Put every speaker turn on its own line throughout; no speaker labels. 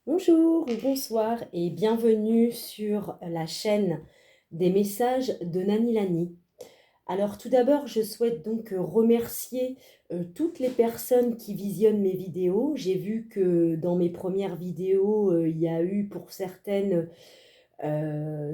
Bonjour ou bonsoir et bienvenue sur la chaîne des messages de Nani Lani. Alors tout d'abord, je souhaite donc remercier toutes les personnes qui visionnent mes vidéos. J'ai vu que dans mes premières vidéos, il y a eu pour certaines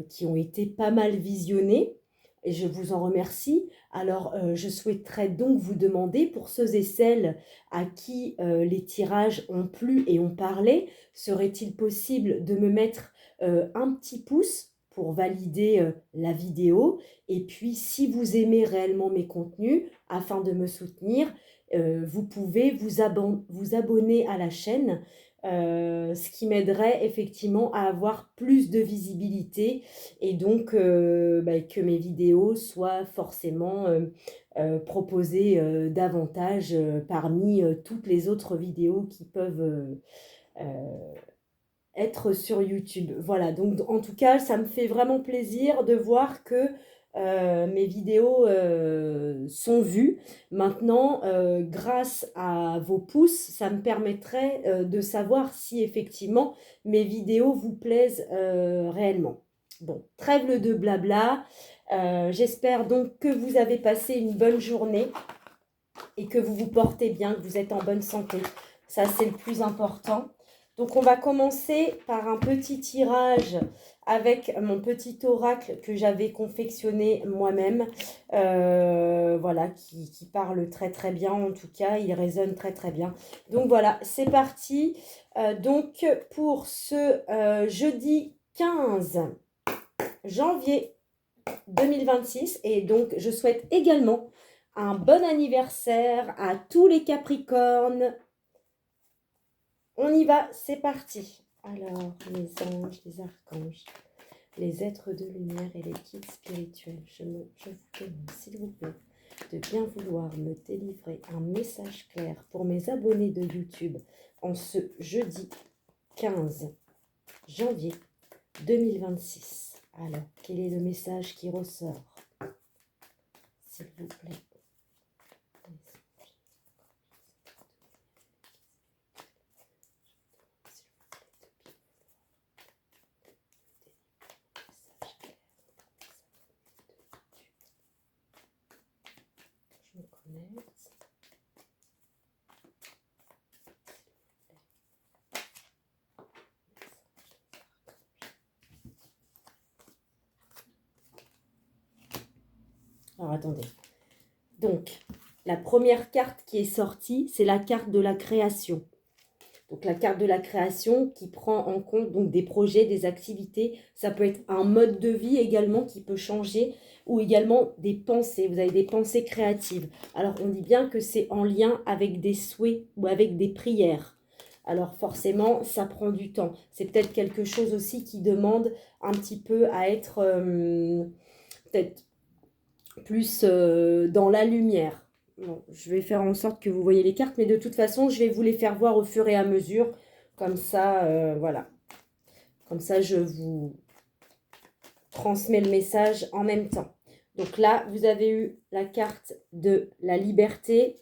qui ont été pas mal visionnées et je vous en remercie. Alors, je souhaiterais donc vous demander, pour ceux et celles à qui les tirages ont plu et ont parlé, serait-il possible de me mettre un petit pouce pour valider la vidéo? Et puis, si vous aimez réellement mes contenus, afin de me soutenir, vous pouvez vous abonner à la chaîne, ce qui m'aiderait effectivement à avoir plus de visibilité et donc que mes vidéos soient forcément proposées davantage parmi toutes les autres vidéos qui peuvent être sur YouTube. Voilà, donc en tout cas, ça me fait vraiment plaisir de voir que mes vidéos sont vues. Maintenant, grâce à vos pouces, ça me permettrait de savoir si effectivement mes vidéos vous plaisent réellement. Bon, trêve de blabla. J'espère donc que vous avez passé une bonne journée et que vous vous portez bien, que vous êtes en bonne santé. Ça, c'est le plus important. Donc, on va commencer par un petit tirage avec mon petit oracle que j'avais confectionné moi-même. Voilà, qui parle très très bien en tout cas. Il résonne très très bien. Donc, voilà, c'est parti. Donc, pour ce jeudi 15 janvier 2026. Et donc, je souhaite également un bon anniversaire à tous les Capricornes. On y va, c'est parti. Alors, les anges, les archanges, les êtres de lumière et les guides spirituels, je vous demande, s'il vous plaît, de bien vouloir me délivrer un message clair pour mes abonnés de YouTube en ce jeudi 15 janvier 2026. Alors, quel est le message qui ressort? S'il vous plaît. Je me connecte. Alors attendez. Donc, la première carte qui est sortie, c'est la carte de la création. Donc la carte de la création qui prend en compte donc des projets, des activités. Ça peut être un mode de vie également qui peut changer ou également des pensées. Vous avez des pensées créatives. Alors on dit bien que c'est en lien avec des souhaits ou avec des prières. Alors forcément, ça prend du temps. C'est peut-être quelque chose aussi qui demande un petit peu à être peut-être plus dans la lumière. Bon, je vais faire en sorte que vous voyez les cartes, mais de toute façon, je vais vous les faire voir au fur et à mesure. Comme ça, voilà. Comme ça, je vous transmets le message en même temps. Donc là, vous avez eu la carte de la liberté.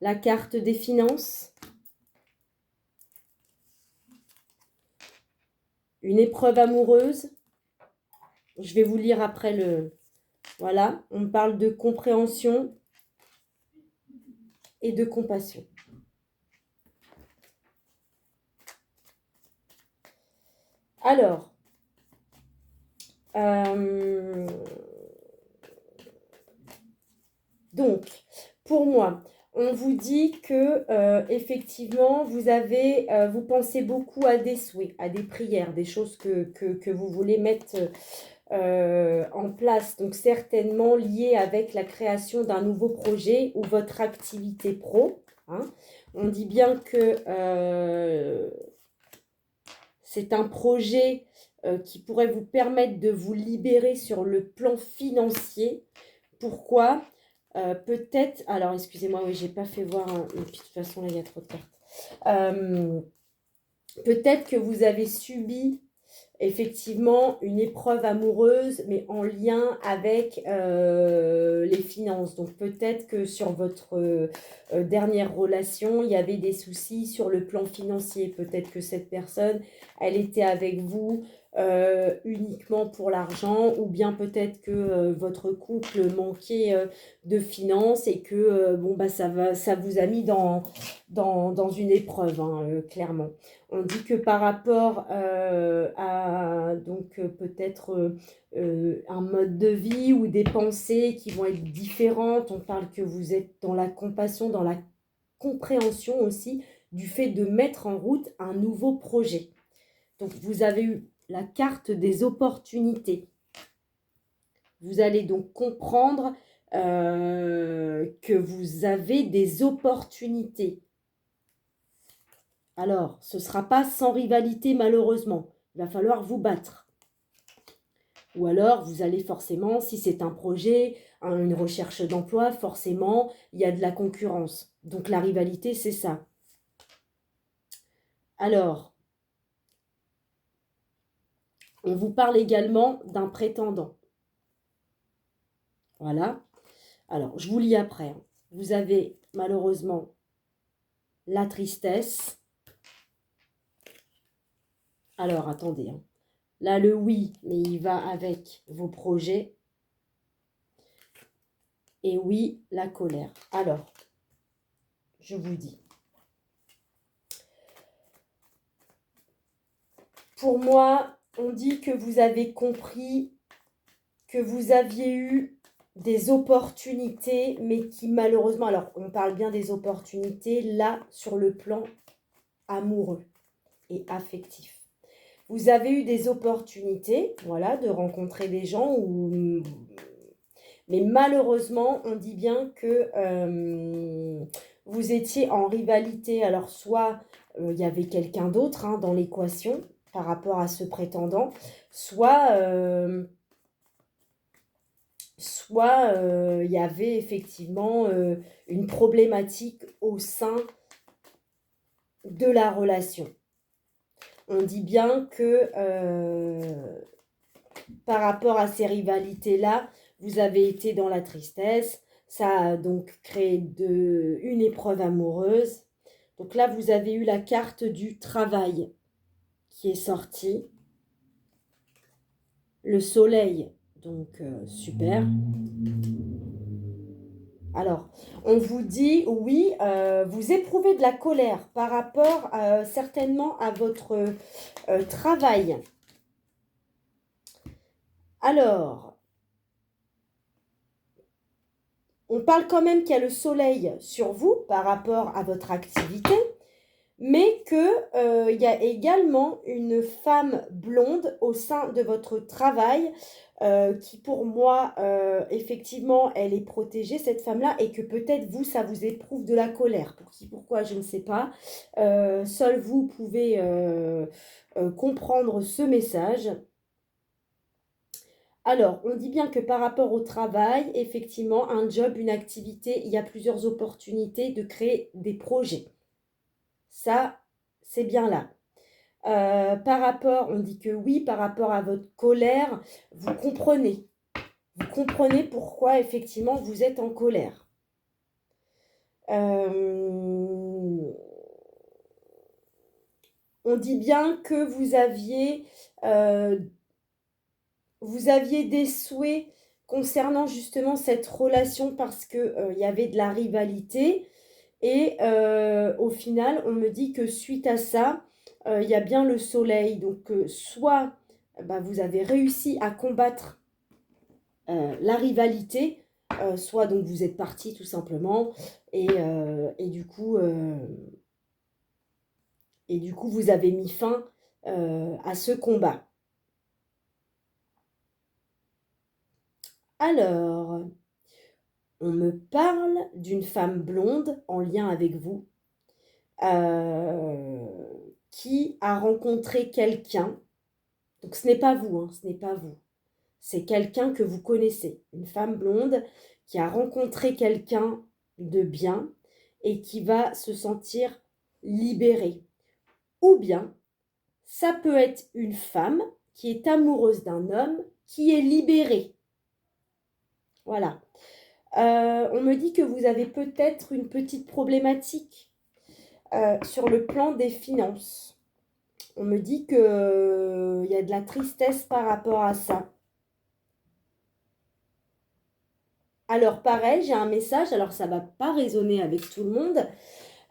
La carte des finances. Une épreuve amoureuse. Je vais vous lire après le... Voilà, on parle de compréhension et de compassion. Alors, donc, pour moi, on vous dit que effectivement, vous pensez beaucoup à des souhaits, à des prières, des choses que vous voulez mettre en place. Donc, certainement liées avec la création d'un nouveau projet ou votre activité pro. Hein. On dit bien que c'est un projet qui pourrait vous permettre de vous libérer sur le plan financier. Pourquoi peut-être, alors excusez-moi, oui, j'ai pas fait voir, et puis de toute façon là il y a trop de cartes. Peut-être que vous avez subi effectivement une épreuve amoureuse, mais en lien avec les finances. Donc peut-être que sur votre dernière relation, il y avait des soucis sur le plan financier. Peut-être que cette personne, elle était avec vous uniquement pour l'argent, ou bien peut-être que votre couple manquait de finances et que bon, bah, ça vous a mis dans une épreuve, hein, clairement. On dit que par rapport à donc peut-être un mode de vie ou des pensées qui vont être différentes, on parle que vous êtes dans la compassion, dans la compréhension aussi du fait de mettre en route un nouveau projet. Donc vous avez eu la carte des opportunités. Vous allez donc comprendre que vous avez des opportunités. Alors, ce ne sera pas sans rivalité malheureusement. Il va falloir vous battre. Ou alors, vous allez forcément, si c'est un projet, une recherche d'emploi, forcément, il y a de la concurrence. Donc la rivalité, c'est ça. Alors, on vous parle également d'un prétendant. Voilà. Alors, je vous lis après, hein. Vous avez malheureusement la tristesse. Alors, attendez, hein. Là, le oui, mais il va avec vos projets. Et oui, la colère. Alors, je vous dis. Pour moi, on dit que vous avez compris que vous aviez eu des opportunités, mais qui malheureusement, alors on parle bien des opportunités là sur le plan amoureux et affectif. Vous avez eu des opportunités, voilà, de rencontrer des gens, mais malheureusement, on dit bien que vous étiez en rivalité. Alors soit il y avait quelqu'un d'autre hein, dans l'équation par rapport à ce prétendant, soit il y avait effectivement une problématique au sein de la relation. On dit bien que par rapport à ces rivalités-là, vous avez été dans la tristesse. Ça a donc créé une épreuve amoureuse. Donc là, vous avez eu la carte du travail qui est sortie. Le soleil, donc super. Alors, on vous dit, oui, vous éprouvez de la colère par rapport certainement à votre travail. Alors, on parle quand même qu'il y a le soleil sur vous par rapport à votre activité, mais qu'il y a également une femme blonde au sein de votre travail qui pour moi, effectivement, elle est protégée, cette femme-là, et que peut-être vous, ça vous éprouve de la colère. Pour qui, pourquoi, je ne sais pas. Seul vous pouvez comprendre ce message. Alors, on dit bien que par rapport au travail, effectivement, un job, une activité, il y a plusieurs opportunités de créer des projets. Ça, c'est bien là. Par rapport, on dit que oui, par rapport à votre colère, vous comprenez. Vous comprenez pourquoi, effectivement, vous êtes en colère. On dit bien que vous aviez des souhaits concernant justement cette relation parce qu'il y avait de la rivalité. Et au final, on me dit que suite à ça, il y a bien le soleil. Donc, soit bah, vous avez réussi à combattre la rivalité, soit donc vous êtes parti tout simplement. Et du coup, vous avez mis fin à ce combat. Alors, on me parle d'une femme blonde en lien avec vous qui a rencontré quelqu'un. Donc ce n'est pas vous, hein, ce n'est pas vous. C'est quelqu'un que vous connaissez. Une femme blonde qui a rencontré quelqu'un de bien et qui va se sentir libérée. Ou bien, ça peut être une femme qui est amoureuse d'un homme qui est libéré. Voilà. On me dit que vous avez peut-être une petite problématique sur le plan des finances. On me dit qu'il y a de la tristesse par rapport à ça. Alors pareil, j'ai un message, alors ça ne va pas résonner avec tout le monde,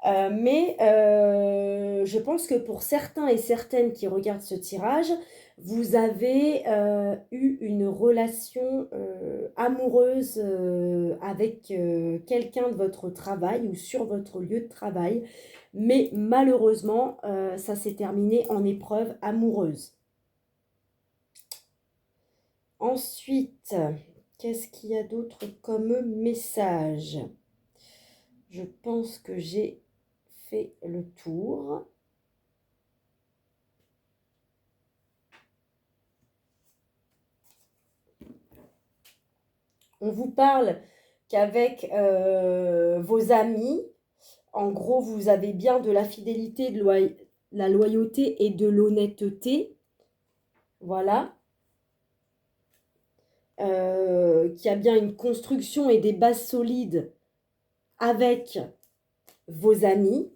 mais je pense que pour certains et certaines qui regardent ce tirage, vous avez eu une relation amoureuse avec quelqu'un de votre travail ou sur votre lieu de travail, mais malheureusement, ça s'est terminé en épreuve amoureuse. Ensuite, qu'est-ce qu'il y a d'autre comme message? Je pense que j'ai fait le tour. On vous parle qu'avec vos amis, en gros, vous avez bien de la fidélité, de la loyauté et de l'honnêteté. Voilà. Qu'il y a bien une construction et des bases solides avec vos amis.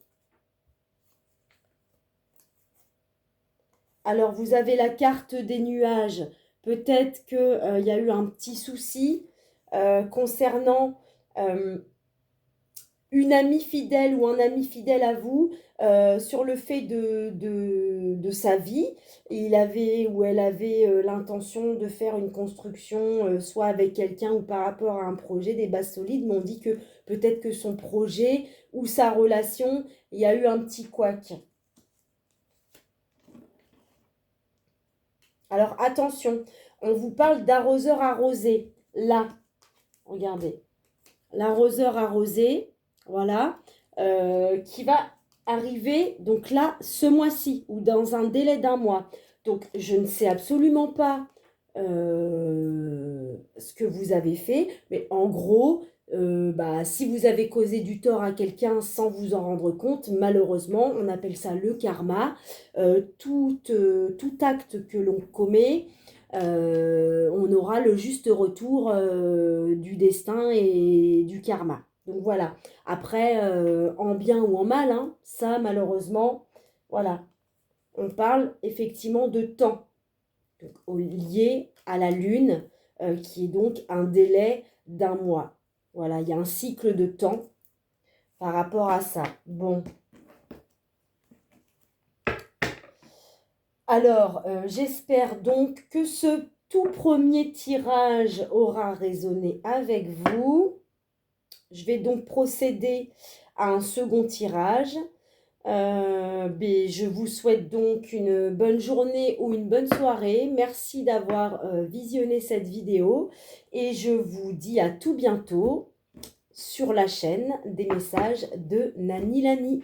Alors, vous avez la carte des nuages. Peut-être qu'il y a eu un petit souci concernant une amie fidèle ou un ami fidèle à vous sur le fait de sa vie. Il avait ou elle avait l'intention de faire une construction soit avec quelqu'un ou par rapport à un projet, des bases solides, mais on dit que peut-être que son projet ou sa relation, il y a eu un petit couac. Alors attention, on vous parle d'arroseur arrosé. Là, regardez, l'arroseur arrosé, voilà, qui va arriver donc là ce mois-ci ou dans un délai d'un mois. Donc je ne sais absolument pas ce que vous avez fait, mais en gros, si vous avez causé du tort à quelqu'un sans vous en rendre compte, malheureusement, on appelle ça le karma. Tout acte que l'on commet, on aura le juste retour du destin et du karma. Donc voilà. Après, en bien ou en mal, hein, ça malheureusement, voilà. On parle effectivement de temps, donc, lié à la lune, qui est donc un délai d'un mois. Voilà, il y a un cycle de temps par rapport à ça. Bon. Alors, j'espère donc que ce tout premier tirage aura résonné avec vous. Je vais donc procéder à un second tirage. Je vous souhaite donc une bonne journée ou une bonne soirée. Merci d'avoir visionné cette vidéo et je vous dis à tout bientôt sur la chaîne des messages de Nani Lani.